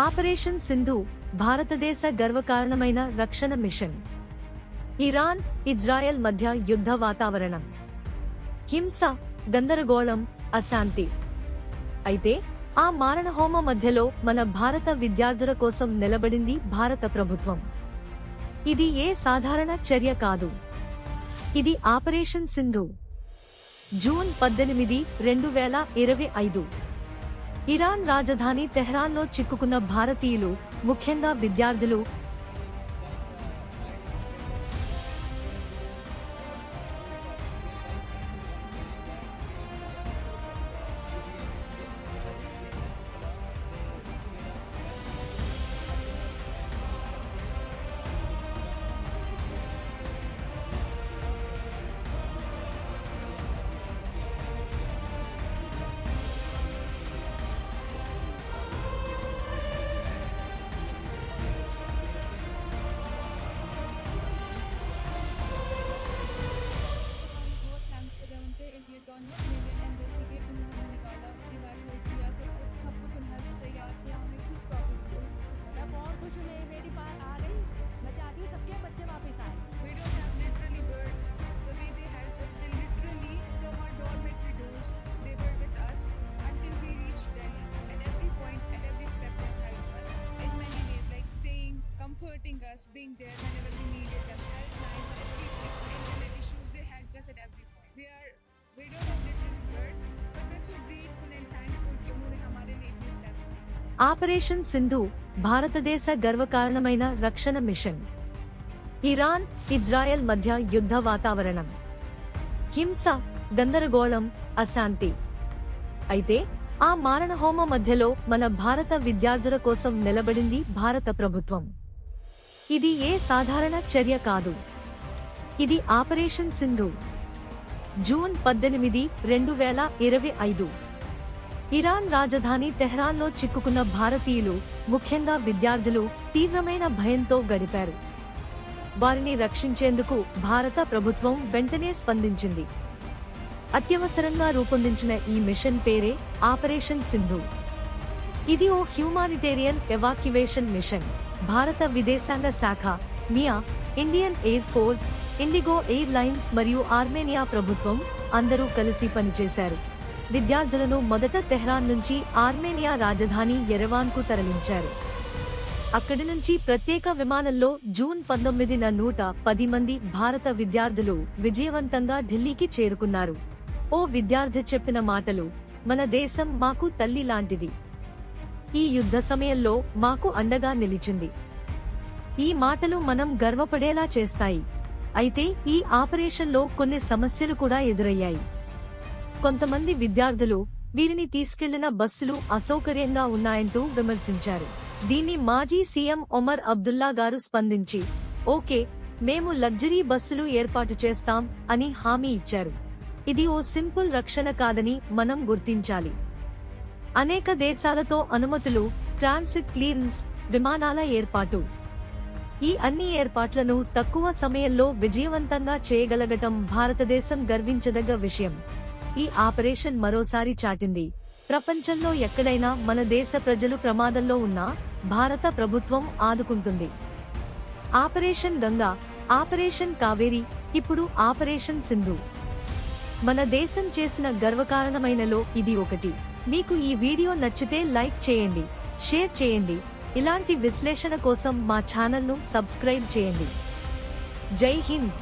Operation Sindhu భారతదేశ గర్వకారణమైన రక్షణ machine. Iran, Israel మధ్య యుద్ధ వాతావరణం, హింస, గందరగోళం, అశాంతి. అయితే ఆ మారణహోమ మధ్యలో మన భారత విద్యార్థుల కోసం నిలబడింది భారత ప్రభుత్వం. ఇది ఏ సాధారణ చర్య కాదు. ఇది ఆపరేషన్ సింధు. జూన్ 18, 2025. ఇరాన్ రాజధాని తెహ్రాన్లో చిక్కుకున్న భారతీయులు, ముఖ్యంగా విద్యార్థులు, comforting us, being there whenever we needed them, helplines, everything, internet issues, they helped us at every point. We don't have literally words, but we're so grateful and thankful कि उन्होंने हमारे लिए इतने steps लिए. ఆపరేషన్ సింధు భారతదేశ గర్వకారణమైన రక్షణ machine. Iran, Israel మధ్య యుద్ధ వాతావరణం, హింస, గందరగోళం, అశాంతి. అయితే ఆ మారణహోమ మధ్యలో మన భారత విద్యార్థుల కోసం నిలబడింది భారత ప్రభుత్వం. ఇది ఏ సాధారణ చర్య కాదు. ఇది ఆపరేషన్ సింధు. జూన్ 18, 2025. ఇరాన్ రాజధాని తెహ్రాన్లో చిక్కుకున్న భారతీయులు, ముఖ్యంగా విద్యార్థులు, తీవ్రమైన భయంతో గడిపారు. వారిని రక్షించేందుకు భారత ప్రభుత్వం వెంటనే స్పందించింది. అత్యవసరంగా రూపొందించిన ఈ మిషన్ పేరే ఆపరేషన్ సింధు. ఇది ఓ హ్యూమానిటేరియన్ ఎవాక్యువేషన్ మిషన్. భారత విదేశాంగ శాఖ, మియా, Indian air force, IndiGo airlines మరియు ఆర్మేనియా ప్రభుత్వం అందరూ కలిసి పనిచేశారు. విద్యార్థులను మొదట తెహ్రాన్ నుంచి ఆర్మేనియా రాజధాని యెరెవాన్కు తరలించారు. అక్కడి నుంచి ప్రత్యేక విమానంలో జూన్ 19న 110 మంది భారత విద్యార్థులు విజయవంతంగా ఢిల్లీకి చేరుకున్నారు. ఓ విద్యార్థి చెప్పిన మాటలు, మన దేశం మాకు తల్లి లాంటిది. ఈ యుద్ధ సమయంలో మాకు అండగా నిలిచింది. ఈ మాటలు మనం గర్వపడేలా చేస్తాయి. అయితే ఈ ఆపరేషన్లో కొన్ని సమస్యలు కూడా ఎదురయ్యాయి. కొంతమంది విద్యార్థులు వీరిని తీసుకెళ్లిన బస్సులు అసౌకర్యంగా ఉన్నాయంటూ విమర్శించారు. దీన్ని మాజీ సీఎం ఒమర్ అబ్దుల్లా గారు స్పందించి, ఓకే, మేము లగ్జరీ బస్సులు ఏర్పాటు చేస్తాం అని హామీ ఇచ్చారు. ఇది ఓ సింపుల్ రక్షణ కాదని మనం గుర్తించాలి. అనేక దేశాలతో అనుమతులు, ట్రాన్సిట్ క్లియరెన్స్, విమానాల ఏర్పాటు, ఈ అన్ని ఏర్పాట్లను తక్కువ సమయంలో విజయవంతంగా చేయగలగటం భారతదేశం గర్వించదగ్గ విషయం. ఈ ఆపరేషన్ మరోసారి చాటింది, ప్రపంచంలో ఎక్కడైనా మన దేశ ప్రజలు ప్రమాదంలో ఉన్నా భారత ప్రభుత్వం ఆదుకుంటుంది. ఆపరేషన్ గంగా, ఆపరేషన్ కావేరి, ఇప్పుడు ఆపరేషన్ సింధు. మన దేశం చేసిన గర్వకారణమైనలో ఇది ఒకటి. మీకు ఈ వీడియో నచ్చితే లైక్ చేయండి, షేర్ చేయండి. ఇలాంటి విశ్లేషణ కోసం మా ఛానల్ను సబ్స్క్రైబ్ చేయండి. జై హింద్.